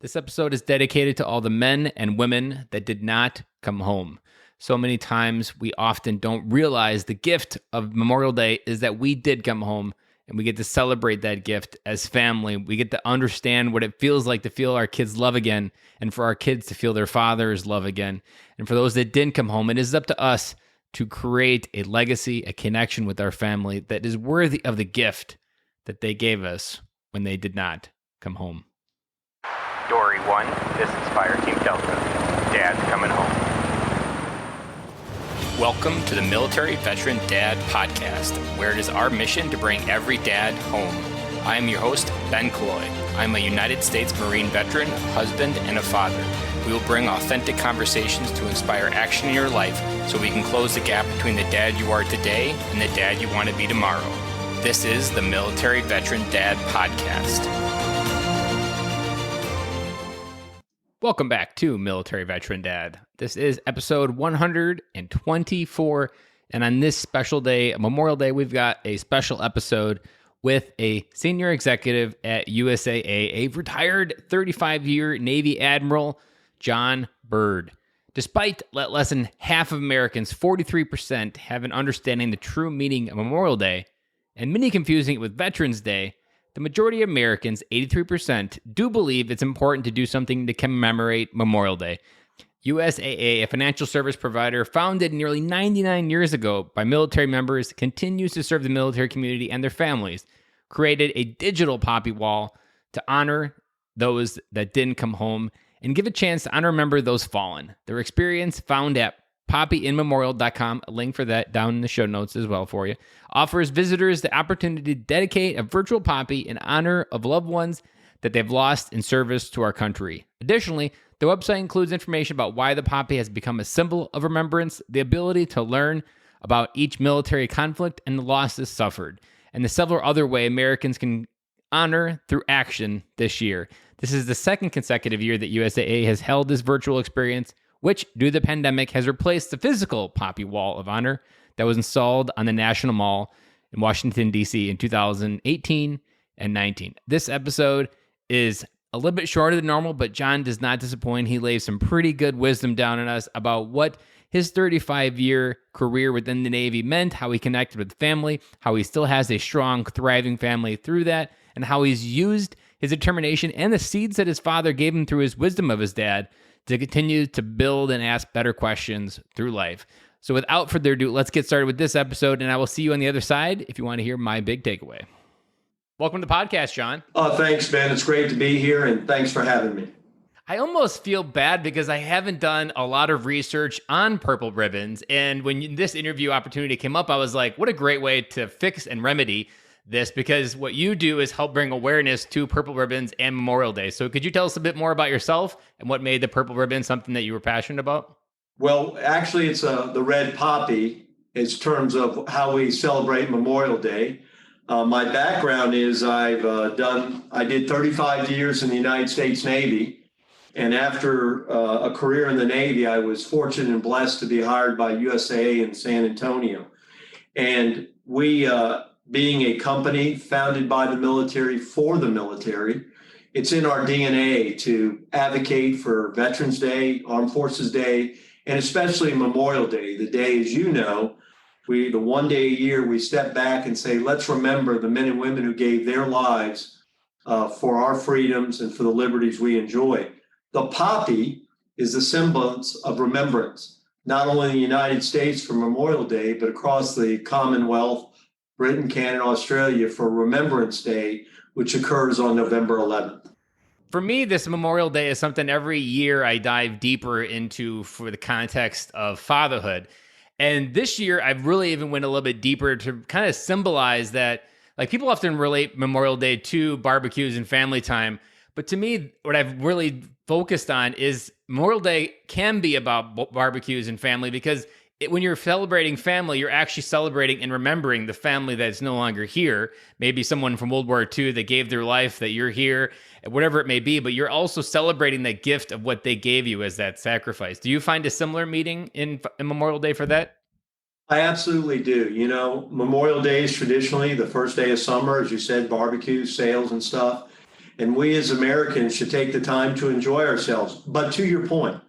This episode is dedicated to all the men and women that did not come home. So many times we often don't realize the gift of Memorial Day is that we did come home and we get to celebrate that gift as family. We get to understand what it feels like to feel our kids' love again and for our kids to feel their father's love again. And for those that didn't come home, it is up to us to create a legacy, a connection with our family that is worthy of the gift that they gave us when they did not come home. Dory 1, this is Fire Team Delta. Dad's coming home. Welcome to the Military Veteran Dad Podcast, where it is our mission to bring every dad home. I am your host, Ben Colloy. I'm a United States Marine veteran, husband, and a father. We will bring authentic conversations to inspire action in your life so we can close the gap between the dad you are today and the dad you want to be tomorrow. This is the Military Veteran Dad Podcast. Welcome back to Military Veteran Dad. This is episode 124, and on this special day, Memorial Day, we've got a special episode with a senior executive at USAA, a retired 35-year Navy Admiral, John Byrd. Despite less than half of Americans, 43%, have an understanding the true meaning of Memorial Day, and many confusing it with Veterans Day, the majority of Americans, 83%, do believe it's important to do something to commemorate Memorial Day. USAA, a financial service provider founded nearly 99 years ago by military members, continues to serve the military community and their families, created a digital poppy wall to honor those that didn't come home and give a chance to honor and remember those fallen. Their experience, found at poppyinmemorial.com, a link for that down in the show notes as well for you, offers visitors the opportunity to dedicate a virtual poppy in honor of loved ones that they've lost in service to our country. Additionally, the website includes information about why the poppy has become a symbol of remembrance, the ability to learn about each military conflict and the losses suffered, and the several other ways Americans can honor through action this year. This is the second consecutive year that USAA has held this virtual experience, which, due to the pandemic, has replaced the physical poppy wall of honor that was installed on the National Mall in Washington, D.C. in 2018 and 19. This episode is a little bit shorter than normal, but John does not disappoint. He lays some pretty good wisdom down on us about what his 35-year career within the Navy meant, how he connected with family, how he still has a strong, thriving family through that, and how he's used his determination and the seeds that his father gave him through his wisdom of his dad to continue to build and ask better questions through life. So without further ado, let's get started with this episode, and I will see you on the other side if you want to hear my big takeaway. Welcome to the podcast, John. Thanks, Ben. It's great to be here, and thanks for having me. I almost feel bad because I haven't done a lot of research on purple ribbons, and when this interview opportunity came up, I was like, what a great way to fix and remedy this, because what you do is help bring awareness to purple ribbons and Memorial Day. So could you tell us a bit more about yourself and what made the purple ribbon something that you were passionate about? Well, actually, it's the red poppy in terms of how we celebrate Memorial Day. My background is I did 35 years in the United States Navy. And after a career in the Navy, I was fortunate and blessed to be hired by USAA in San Antonio. And we, being a company founded by the military for the military, it's in our DNA to advocate for Veterans Day, Armed Forces Day, and especially Memorial Day, the day, as you know, the one day a year we step back and say, let's remember the men and women who gave their lives for our freedoms and for the liberties we enjoy. The poppy is the semblance of remembrance, not only in the United States for Memorial Day, but across the Commonwealth, Britain, Canada, Australia for Remembrance Day, which occurs on November 11th. For me, this Memorial Day is something every year I dive deeper into for the context of fatherhood. And this year, I've really even went a little bit deeper to kind of symbolize that, like, people often relate Memorial Day to barbecues and family time. But to me, what I've really focused on is Memorial Day can be about barbecues and family, because when you're celebrating family, you're actually celebrating and remembering the family that's no longer here. Maybe someone from World War II that gave their life, that you're here, whatever it may be, but you're also celebrating that gift of what they gave you as that sacrifice. Do you find a similar meaning in Memorial Day for that? I absolutely do. You know, Memorial Day is traditionally the first day of summer, as you said, barbecues, sales and stuff. And we as Americans should take the time to enjoy ourselves. But to your point,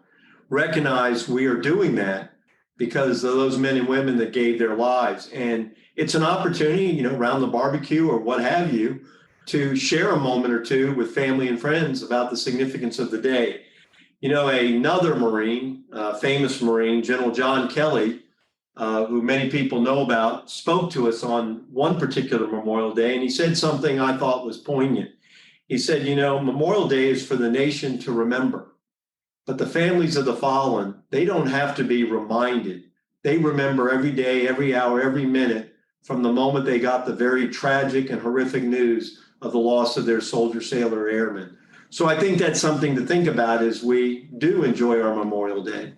recognize we are doing that because of those men and women that gave their lives. And it's an opportunity, around the barbecue or what have you, to share a moment or two with family and friends about the significance of the day. Another Marine, famous Marine, General John Kelly, who many people know about, spoke to us on one particular Memorial Day, and he said something I thought was poignant. He said, Memorial Day is for the nation to remember, but the families of the fallen, they don't have to be reminded. They remember every day, every hour, every minute from the moment they got the very tragic and horrific news of the loss of their soldier, sailor, airman. So I think that's something to think about as we do enjoy our Memorial Day.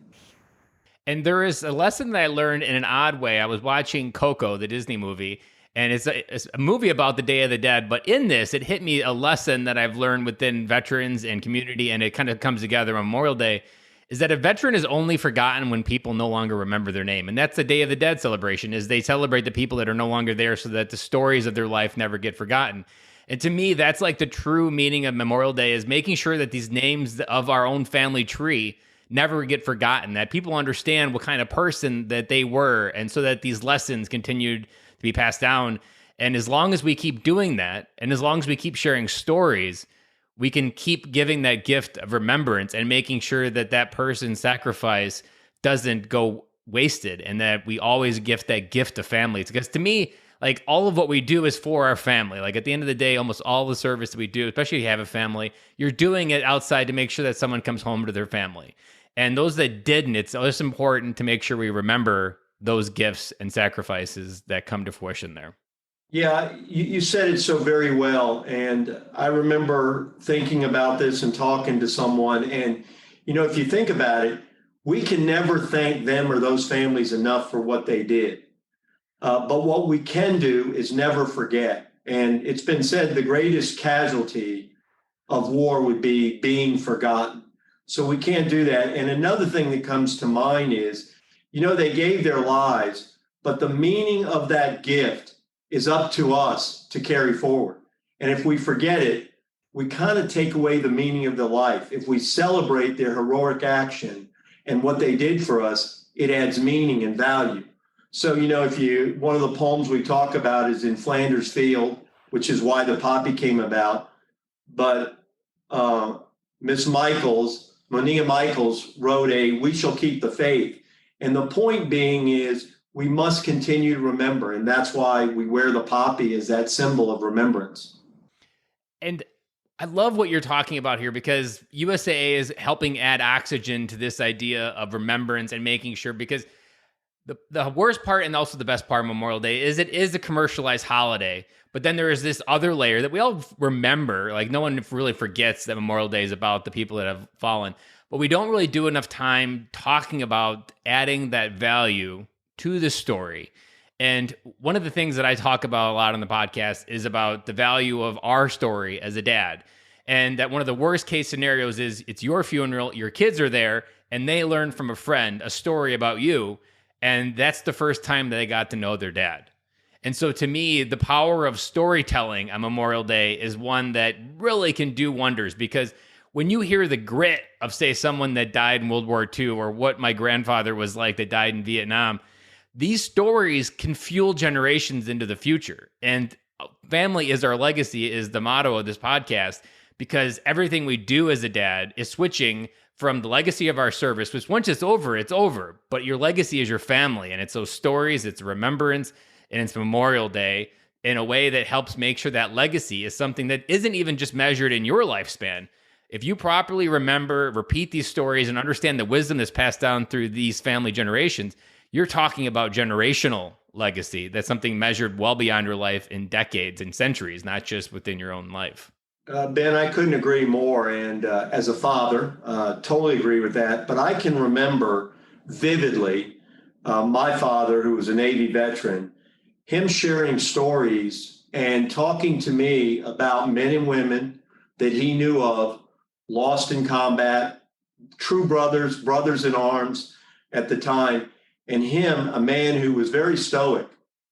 And there is a lesson that I learned in an odd way. I was watching Coco, the Disney movie, and it's a movie about the Day of the Dead. But in this, it hit me a lesson that I've learned within veterans and community, and it kind of comes together on Memorial Day, is that a veteran is only forgotten when people no longer remember their name. And that's the Day of the Dead celebration, is they celebrate the people that are no longer there so that the stories of their life never get forgotten. And to me, that's like the true meaning of Memorial Day, is making sure that these names of our own family tree never get forgotten, that people understand what kind of person that they were, and so that these lessons continued to be passed down. And as long as we keep doing that, and as long as we keep sharing stories, we can keep giving that gift of remembrance and making sure that that person's sacrifice doesn't go wasted, and that we always gift that gift to families. Because to me, like, all of what we do is for our family. Like, at the end of the day, almost all the service that we do, especially if you have a family, you're doing it outside to make sure that someone comes home to their family. And those that didn't, it's just important to make sure we remember those gifts and sacrifices that come to fruition there. Yeah, you said it so very well. And I remember thinking about this and talking to someone. And, if you think about it, we can never thank them or those families enough for what they did. But what we can do is never forget. And it's been said the greatest casualty of war would be being forgotten. So we can't do that. And another thing that comes to mind is, they gave their lives, but the meaning of that gift is up to us to carry forward. And if we forget it, we kind of take away the meaning of the life. If we celebrate their heroic action and what they did for us, it adds meaning and value. So, one of the poems we talk about is In Flanders Field, which is why the poppy came about. But Monia Michaels wrote We Shall Keep the Faith. And the point being is we must continue to remember. And that's why we wear the poppy as that symbol of remembrance. And I love what you're talking about here, because USAA is helping add oxygen to this idea of remembrance and making sure, because the worst part and also the best part of Memorial Day is it is a commercialized holiday, but then there is this other layer that we all remember. Like, no one really forgets that Memorial Day is about the people that have fallen, but we don't really do enough time talking about adding that value to the story. And one of the things that I talk about a lot on the podcast is about the value of our story as a dad. And that one of the worst case scenarios is it's your funeral, your kids are there, and they learn from a friend a story about you. And that's the first time that they got to know their dad. And so to me, the power of storytelling on Memorial Day is one that really can do wonders, because when you hear the grit of, say, someone that died in World War II, or what my grandfather was like that died in Vietnam, these stories can fuel generations into the future. And family is our legacy is the motto of this podcast, because everything we do as a dad is switching from the legacy of our service, which once it's over, but your legacy is your family. And it's those stories, it's remembrance, and it's Memorial Day in a way that helps make sure that legacy is something that isn't even just measured in your lifespan. If you properly remember, repeat these stories, and understand the wisdom that's passed down through these family generations, you're talking about generational legacy. That's something measured well beyond your life in decades and centuries, not just within your own life. Ben, I couldn't agree more. And as a father, totally agree with that. But I can remember vividly my father, who was a Navy veteran, him sharing stories and talking to me about men and women that he knew of, lost in combat, true brothers in arms at the time. And him, a man who was very stoic,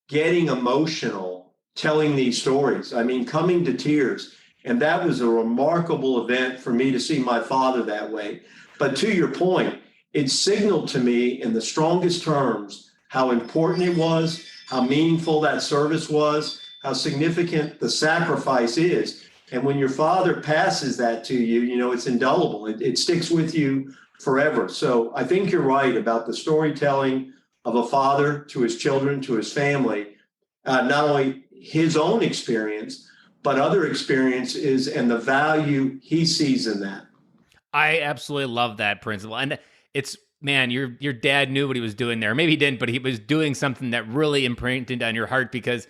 getting emotional, telling these stories. I mean, coming to tears. And that was a remarkable event for me to see my father that way. But to your point, it signaled to me in the strongest terms how important it was, how meaningful that service was, how significant the sacrifice is. And when your father passes that to you, you know, it's indelible. It sticks with you forever. So I think you're right about the storytelling of a father to his children, to his family, not only his own experience, but other experiences and the value he sees in that. I absolutely love that principle. And it's, man, your dad knew what he was doing there. Maybe he didn't, but he was doing something that really imprinted on your heart, because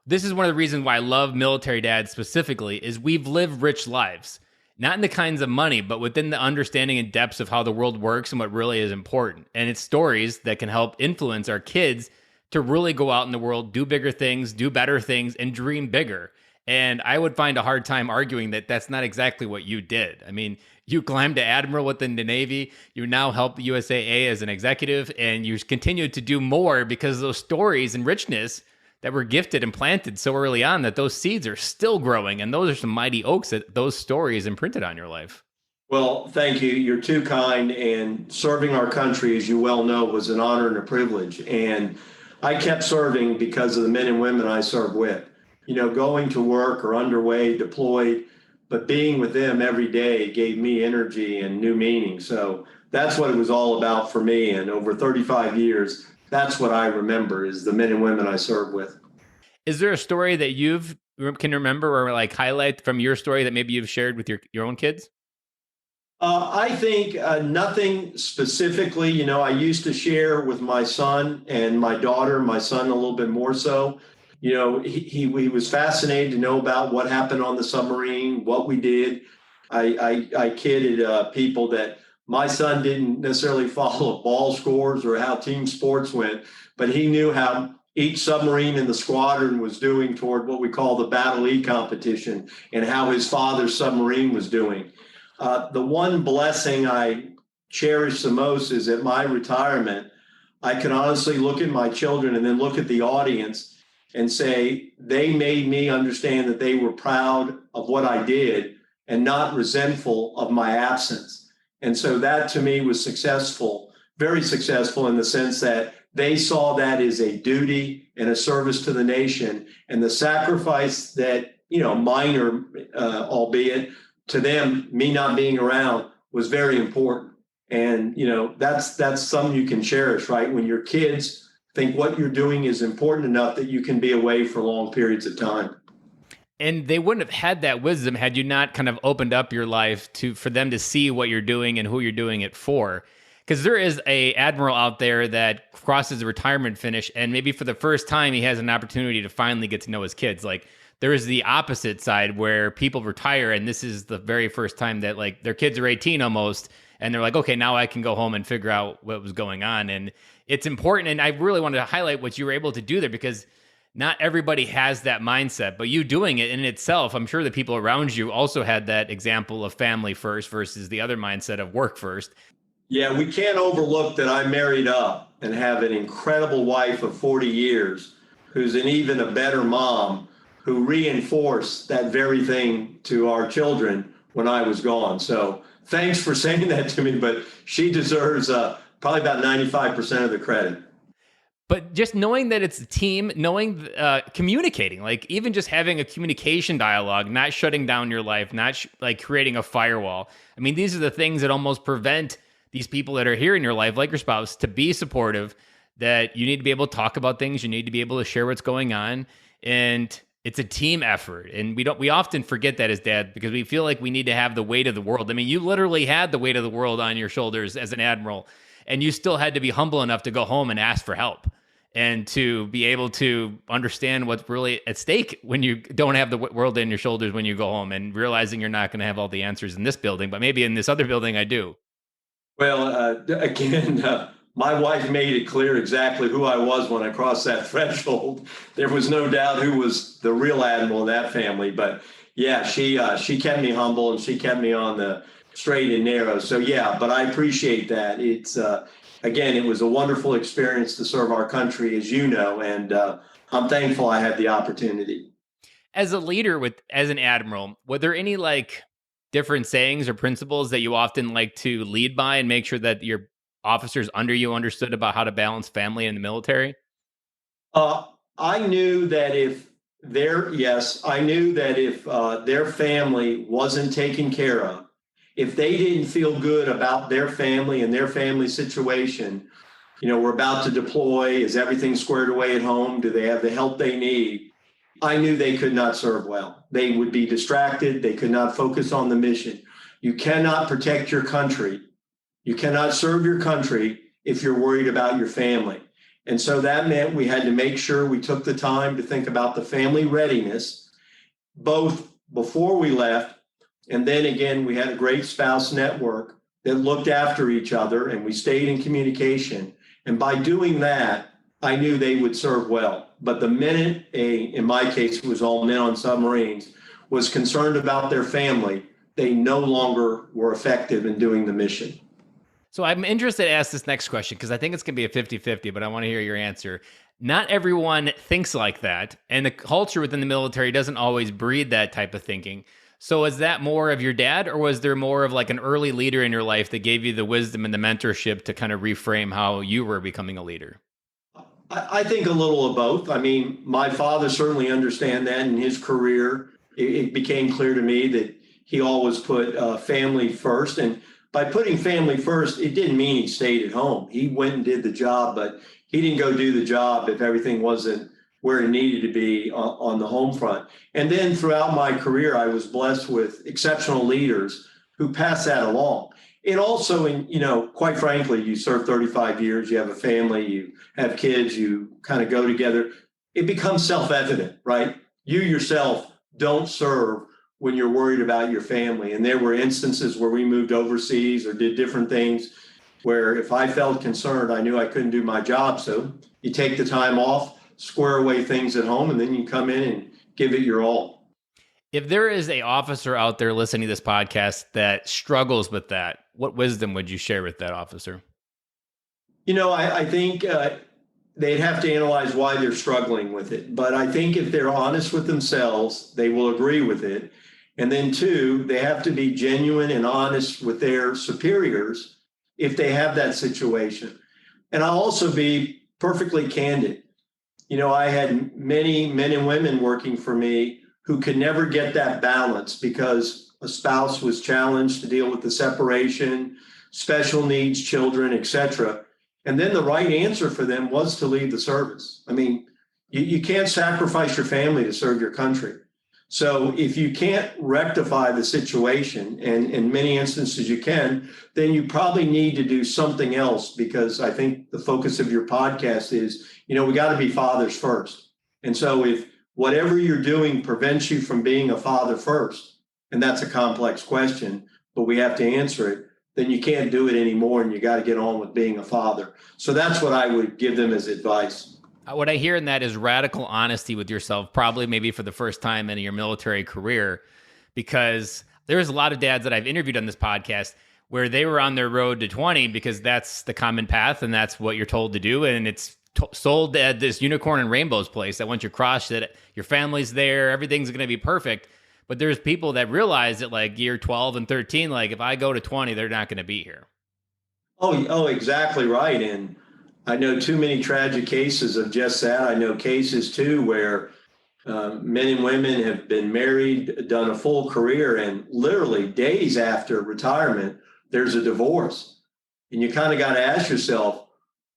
this is one of the reasons why I love military dads specifically, is we've lived rich lives, not in the kinds of money, but within the understanding and depths of how the world works and what really is important. And it's stories that can help influence our kids to really go out in the world, do bigger things, do better things, and dream bigger. And I would find a hard time arguing that that's not exactly what you did. I mean, you climbed to admiral within the Navy. You now help the USAA as an executive, and you continue to do more because of those stories and richness that were gifted and planted so early on, that those seeds are still growing. And those are some mighty oaks that those stories imprinted on your life. Well, thank you. You're too kind. And serving our country, as you well know, was an honor and a privilege. And I kept serving because of the men and women I served with. You know, going to work or underway, deployed, but being with them every day gave me energy and new meaning. So that's what it was all about for me. And over 35 years, that's what I remember, is the men and women I served with. Is there a story that can remember or like highlight from your story that maybe you've shared with your own kids? I think nothing specifically. You know, I used to share with my son and my daughter, my son a little bit more so. You know, he was fascinated to know about what happened on the submarine, what we did. I kidded people that my son didn't necessarily follow ball scores or how team sports went, but he knew how each submarine in the squadron was doing toward what we call the Battle E competition, and how his father's submarine was doing. The one blessing I cherish the most is at my retirement, I can honestly look at my children and then look at the audience and say they made me understand that they were proud of what I did and not resentful of my absence. And so that to me was successful, very successful, in the sense that they saw that as a duty and a service to the nation, and the sacrifice that, you know, minor, albeit to them, me not being around was very important. And, you know, that's something you can cherish, right? When your kids think what you're doing is important enough that you can be away for long periods of time. And they wouldn't have had that wisdom had you not kind of opened up your life for them to see what you're doing and who you're doing it for. Because there is a admiral out there that crosses the retirement finish, and maybe for the first time he has an opportunity to finally get to know his kids. Like, there is the opposite side where people retire, and this is the very first time that like their kids are 18 almost, and they're like, okay, now I can go home and figure out what was going on. And it's important. And I really wanted to highlight what you were able to do there, because not everybody has that mindset, but you doing it in itself, I'm sure the people around you also had that example of family first versus the other mindset of work first. Yeah, we can't overlook that I married up and have an incredible wife of 40 years who's an even a better mom, who reinforced that very thing to our children when I was gone. So thanks for saying that to me, but she deserves probably about 95% of the credit. But just knowing that it's a team, knowing, communicating, like even just having a communication dialogue, not shutting down your life, not like creating a firewall. I mean, these are the things that almost prevent these people that are here in your life, like your spouse, to be supportive, that you need to be able to talk about things. You need to be able to share what's going on. And it's a team effort. And we often forget that as dad, because we feel like we need to have the weight of the world. I mean, you literally had the weight of the world on your shoulders as an admiral, and you still had to be humble enough to go home and ask for help, and to be able to understand what's really at stake when you don't have the world in your shoulders when you go home, and realizing you're not going to have all the answers in this building, but maybe in this other building I do. Well, again, my wife made it clear exactly who I was when I crossed that threshold. There was no doubt who was the real admiral in that family. But yeah, she kept me humble, and she kept me on the straight and narrow. So yeah, but I appreciate that. It's again, it was a wonderful experience to serve our country, as you know, and I'm thankful I had the opportunity. As a leader as an admiral, were there any like different sayings or principles that you often like to lead by and make sure that your officers under you understood about how to balance family and the military? Uh, I knew that I knew that if their family wasn't taken care of, if they didn't feel good about their family and their family situation, we're about to deploy. Is everything squared away at home? Do they have the help they need? I knew they could not serve well. They would be distracted. They could not focus on the mission. You cannot protect your country. You cannot serve your country if you're worried about your family. And so that meant we had to make sure we took the time to think about the family readiness, both before we left, and then again, we had a great spouse network that looked after each other, and we stayed in communication. And by doing that, I knew they would serve well. But the minute in my case, it was all men on submarines, was concerned about their family, they no longer were effective in doing the mission. So I'm interested to ask this next question because I think it's going to be a 50-50, but I want to hear your answer. Not everyone thinks like that, and the culture within the military doesn't always breed that type of thinking. So is that more of your dad, or was there more of like an early leader in your life that gave you the wisdom and the mentorship to kind of reframe how you were becoming a leader? I think a little of both. I mean, my father certainly understand that in his career. It became clear to me that he always put family first. And by putting family first, it didn't mean he stayed at home. He went and did the job, but he didn't go do the job if everything wasn't where it needed to be on the home front. And then throughout my career, I was blessed with exceptional leaders who passed that along. And also, quite frankly, you serve 35 years, you have a family, you have kids, you kind of go together. It becomes self-evident, right? You yourself don't serve when you're worried about your family. And there were instances where we moved overseas or did different things where if I felt concerned, I knew I couldn't do my job. So you take the time off, square away things at home, and then you come in and give it your all. If there is an officer out there listening to this podcast that struggles with that, what wisdom would you share with that officer? I think they'd have to analyze why they're struggling with it. But I think if they're honest with themselves, they will agree with it. And then two, they have to be genuine and honest with their superiors if they have that situation. And I'll also be perfectly candid. I had many men and women working for me who could never get that balance because a spouse was challenged to deal with the separation, special needs, children, etc. And then the right answer for them was to leave the service. I mean, you can't sacrifice your family to serve your country. So if you can't rectify the situation, and in many instances you can, then you probably need to do something else, because I think the focus of your podcast is, we got to be fathers first. And so if whatever you're doing prevents you from being a father first, and that's a complex question, but we have to answer it, then you can't do it anymore, and you got to get on with being a father. So that's what I would give them as advice. What I hear in that is radical honesty with yourself, probably maybe for the first time in your military career, because there's a lot of dads that I've interviewed on this podcast where they were on their road to 20 because that's the common path and that's what you're told to do. And it's sold at this unicorn and rainbows place that once you cross it, your family's there, everything's going to be perfect. But there's people that realize that like year 12 and 13, like if I go to 20, they're not going to be here. Oh, exactly right. And I know too many tragic cases of just that. I know cases too where men and women have been married, done a full career, and literally days after retirement, there's a divorce. And you kind of got to ask yourself,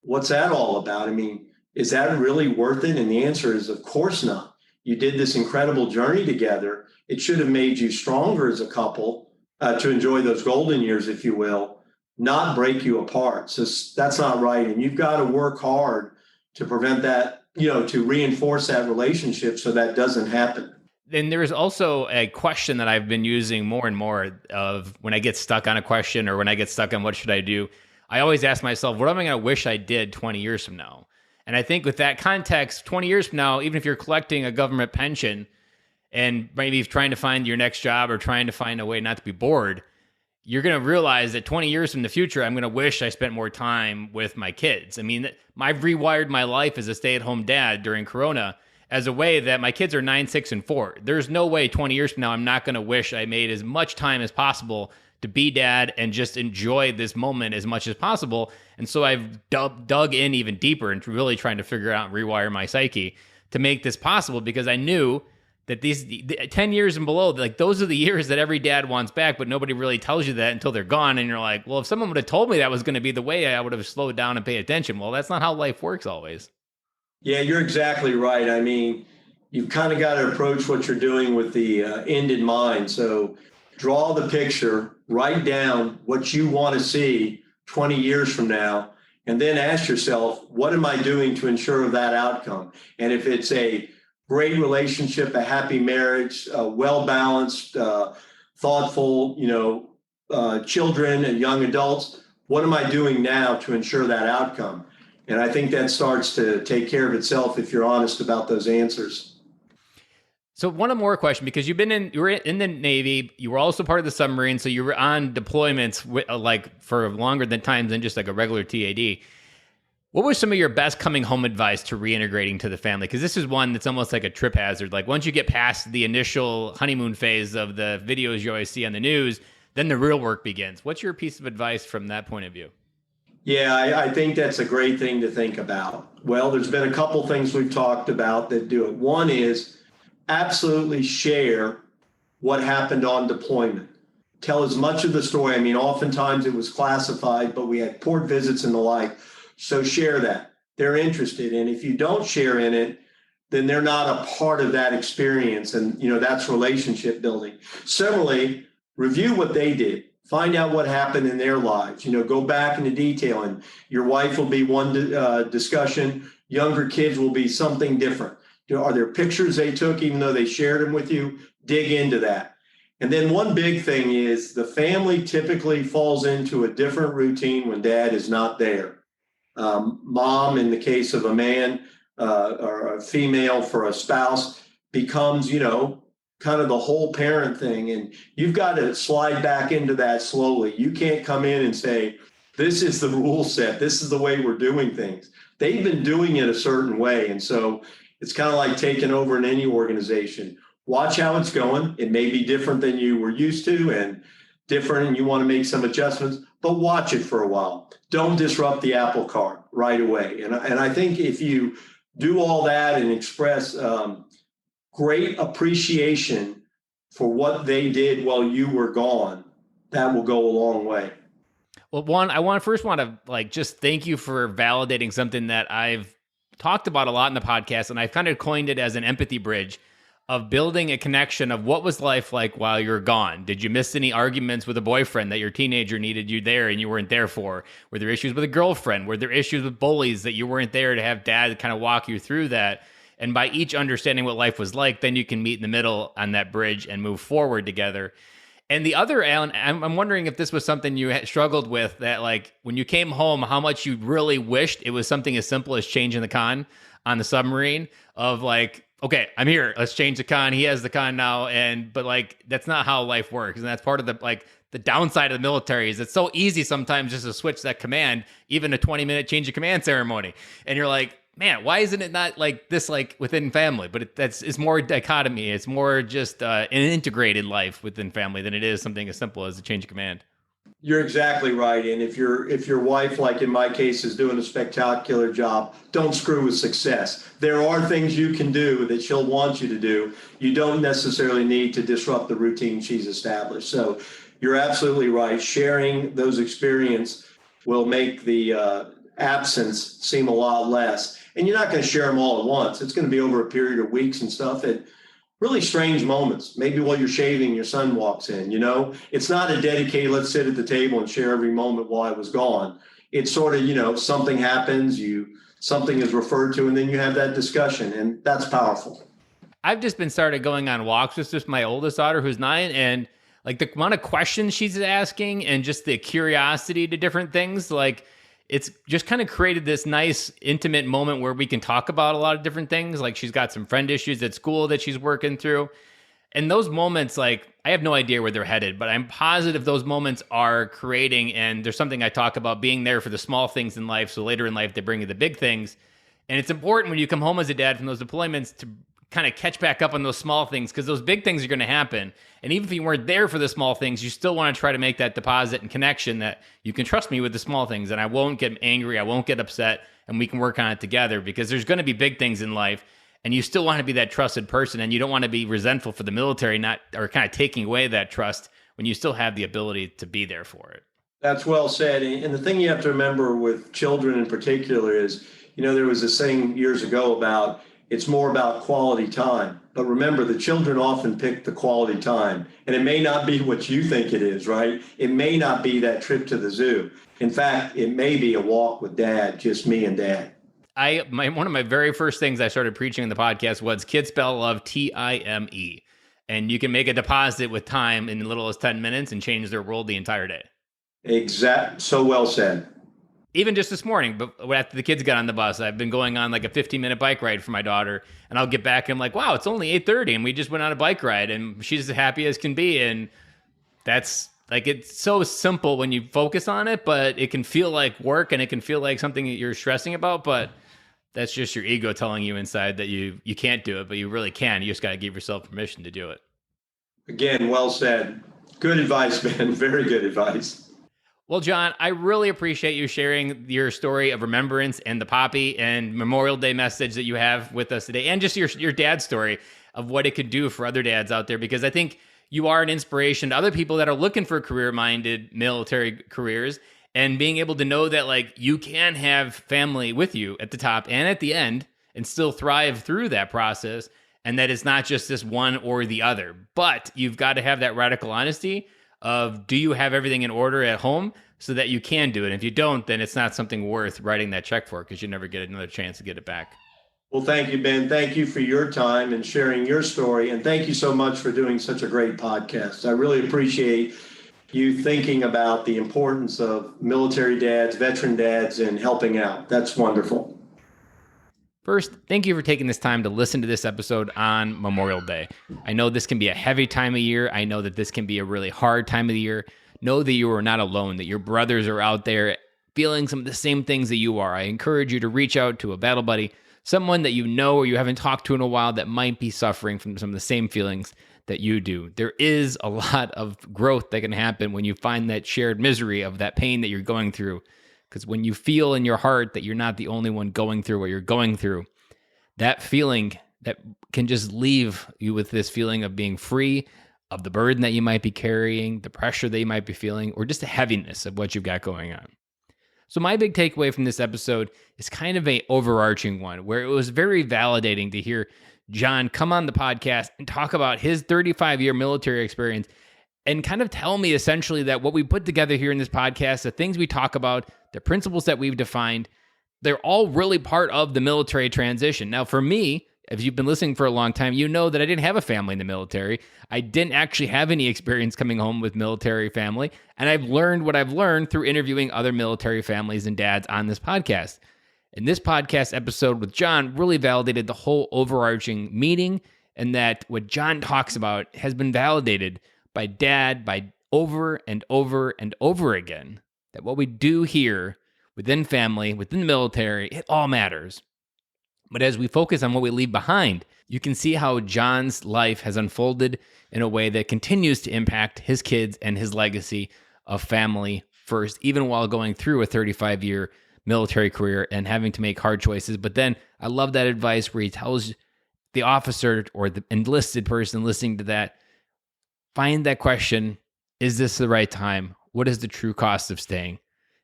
what's that all about? I mean, is that really worth it? And the answer is, of course not. You did this incredible journey together. It should have made you stronger as a couple to enjoy those golden years, if you will, not break you apart. So that's not right. And you've got to work hard to prevent that, to reinforce that relationship so that doesn't happen. Then there's also a question that I've been using more and more of when I get stuck on a question or when I get stuck on what should I do, I always ask myself, what am I going to wish I did 20 years from now? And I think with that context, 20 years from now, even if you're collecting a government pension and maybe trying to find your next job or trying to find a way not to be bored, you're going to realize that 20 years in the future, I'm going to wish I spent more time with my kids. I mean, I've rewired my life as a stay-at-home dad during Corona, as a way that my kids are 9, 6, and 4. There's no way 20 years from now I'm not going to wish I made as much time as possible to be dad and just enjoy this moment as much as possible. And so I've dug in even deeper and really trying to figure out and rewire my psyche to make this possible, because I knew that these 10 years and below, like those are the years that every dad wants back, but nobody really tells you that until they're gone. And you're like, well, if someone would have told me that was going to be the way, I would have slowed down and paid attention. Well, that's not how life works always. Yeah, you're exactly right. I mean, you've kind of got to approach what you're doing with the end in mind. So draw the picture, write down what you want to see 20 years from now, and then ask yourself, what am I doing to ensure that outcome? And if it's a great relationship, a happy marriage, well-balanced, thoughtful, children and young adults, what am I doing now to ensure that outcome? And I think that starts to take care of itself if you're honest about those answers. So one more question, because you were in the Navy, you were also part of the submarine, so you were on deployments like for longer than times than just like a regular TAD. What was some of your best coming home advice to reintegrating to the family? Because this is one that's almost like a trip hazard. Like once you get past the initial honeymoon phase of the videos you always see on the news, then the real work begins. What's your piece of advice from that point of view? Yeah, I think that's a great thing to think about. Well, there's been a couple things we've talked about that do it. One is absolutely share what happened on deployment. Tell as much of the story. I mean, oftentimes it was classified, but we had port visits and the like. So share that. They're interested. And if you don't share in it, then they're not a part of that experience. And, that's relationship building. Similarly, review what they did. Find out what happened in their lives. Go back into detail. And your wife will be one discussion. Younger kids will be something different. Are there pictures they took, even though they shared them with you? Dig into that. And then one big thing is the family typically falls into a different routine when dad is not there. Mom, in the case of a man, or a female for a spouse, becomes, kind of the whole parent thing. And you've got to slide back into that slowly. You can't come in and say, this is the rule set. This is the way we're doing things. They've been doing it a certain way. And so it's kind of like taking over in any organization. Watch how it's going. It may be different than you were used to and different, and you want to make some adjustments, but watch it for a while. Don't disrupt the apple cart right away. And I think if you do all that and express great appreciation for what they did while you were gone, that will go a long way. Well, one, I want to just thank you for validating something that I've talked about a lot in the podcast, and I've kind of coined it as an empathy bridge of building a connection of what was life like while you're gone. Did you miss any arguments with a boyfriend that your teenager needed you there and you weren't there for? Were there issues with a girlfriend? Were there issues with bullies that you weren't there to have dad kind of walk you through that? And by each understanding what life was like, then you can meet in the middle on that bridge and move forward together. And the other, Alan, I'm wondering if this was something you had struggled with, that like when you came home, how much you really wished it was something as simple as changing the con on the submarine of like, okay, I'm here, let's change the con. He has the con now. But like, that's not how life works. And that's part of the downside of the military is it's so easy sometimes just to switch that command, even a 20-minute change of command ceremony. And you're like, man, why isn't it not like this, like within family? But it's more dichotomy. It's more just an integrated life within family than it is something as simple as a change of command. You're exactly right. And if your wife, like in my case, is doing a spectacular job, don't screw with success. There are things you can do that she'll want you to do. You don't necessarily need to disrupt the routine she's established. So you're absolutely right. Sharing those experiences will make the absence seem a lot less. And you're not going to share them all at once. It's going to be over a period of weeks and stuff. And really strange moments. Maybe while you're shaving, your son walks in, It's not a dedicated, let's sit at the table and share every moment while I was gone. It's sort of, something happens, something is referred to, and then you have that discussion, and that's powerful. I've just been started going on walks with just my oldest daughter who's 9, and like the amount of questions she's asking and just the curiosity to different things, like it's just kind of created this nice intimate moment where we can talk about a lot of different things. Like she's got some friend issues at school that she's working through. And those moments, like I have no idea where they're headed, but I'm positive those moments are creating. And there's something I talk about being there for the small things in life. So later in life, they bring you the big things. And it's important when you come home as a dad from those deployments to kind of catch back up on those small things, because those big things are going to happen. And even if you weren't there for the small things, you still want to try to make that deposit and connection that you can trust me with the small things, and I won't get angry, I won't get upset, and we can work on it together, because there's going to be big things in life, and you still want to be that trusted person, and you don't want to be resentful for the military or kind of taking away that trust when you still have the ability to be there for it. That's well said. And the thing you have to remember with children in particular is, there was this saying years ago about it's more about quality time. But remember, the children often pick the quality time. And it may not be what you think it is, right? It may not be that trip to the zoo. In fact, it may be a walk with dad, just me and dad. One of my very first things I started preaching in the podcast was kids spell love Time. And you can make a deposit with time in as little as 10 minutes and change their world the entire day. So well said. Even just this morning, but after the kids got on the bus, I've been going on like a 15-minute bike ride for my daughter, and I'll get back and I'm like, wow, it's only 8:30 and we just went on a bike ride, and she's as happy as can be. And that's like, it's so simple when you focus on it, but it can feel like work and it can feel like something that you're stressing about, but that's just your ego telling you inside that you can't do it, but you really can. You just got to give yourself permission to do it. Again, well said. Good advice, Ben. Very good advice. Well, John, I really appreciate you sharing your story of remembrance and the poppy and Memorial Day message that you have with us today, and just your dad's story of what it could do for other dads out there, because I think you are an inspiration to other people that are looking for career-minded military careers, and being able to know that like you can have family with you at the top and at the end and still thrive through that process, and that it's not just this one or the other, but you've got to have that radical honesty of, do you have everything in order at home so that you can do it? And if you don't, then it's not something worth writing that check for, because you never get another chance to get it back. Well, thank you, Ben. Thank you for your time and sharing your story. And thank you so much for doing such a great podcast. I really appreciate you thinking about the importance of military dads, veteran dads, and helping out. That's wonderful. First, thank you for taking this time to listen to this episode on Memorial Day. I know this can be a heavy time of year. I know that this can be a really hard time of the year. Know that you are not alone, that your brothers are out there feeling some of the same things that you are. I encourage you to reach out to a battle buddy, someone that you know or you haven't talked to in a while that might be suffering from some of the same feelings that you do. There is a lot of growth that can happen when you find that shared misery of that pain that you're going through. Because when you feel in your heart that you're not the only one going through what you're going through, that feeling that can just leave you with this feeling of being free of the burden that you might be carrying, the pressure that you might be feeling, or just the heaviness of what you've got going on. So my big takeaway from this episode is kind of an overarching one, where it was very validating to hear John come on the podcast and talk about his 35-year military experience and kind of tell me essentially that what we put together here in this podcast, the things we talk about, the principles that we've defined, they're all really part of the military transition. Now, for me, if you've been listening for a long time, you know that I didn't have a family in the military. I didn't actually have any experience coming home with military family. And I've learned what I've learned through interviewing other military families and dads on this podcast. And this podcast episode with John really validated the whole overarching meaning, and that what John talks about has been validated by dad by over and over and over again, that what we do here within family, within the military, it all matters. But as we focus on what we leave behind, you can see how John's life has unfolded in a way that continues to impact his kids and his legacy of family first, even while going through a 35-year military career and having to make hard choices. But then I love that advice where he tells the officer or the enlisted person listening to that, find that question, is this the right time? What is the true cost of staying?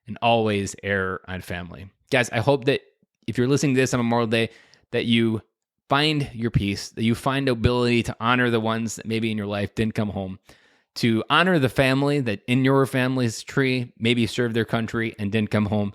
And always err on family. Guys, I hope that if you're listening to this on Memorial Day, that you find your peace, that you find the ability to honor the ones that maybe in your life didn't come home, to honor the family that in your family's tree maybe served their country and didn't come home.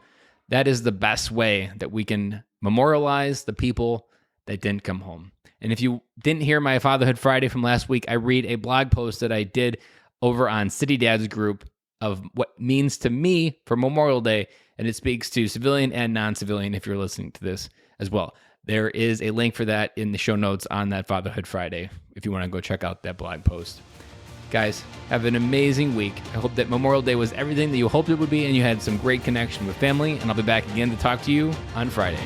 That is the best way that we can memorialize the people that didn't come home. And if you didn't hear my Fatherhood Friday from last week, I read a blog post that I did over on City Dads group of what means to me for Memorial Day, and it speaks to civilian and non-civilian if you're listening to this as well. There is a link for that in the show notes on that Fatherhood Friday if you want to go check out that blog post. Guys, have an amazing week. I hope that Memorial Day was everything that you hoped it would be and you had some great connection with family, and I'll be back again to talk to you on Friday.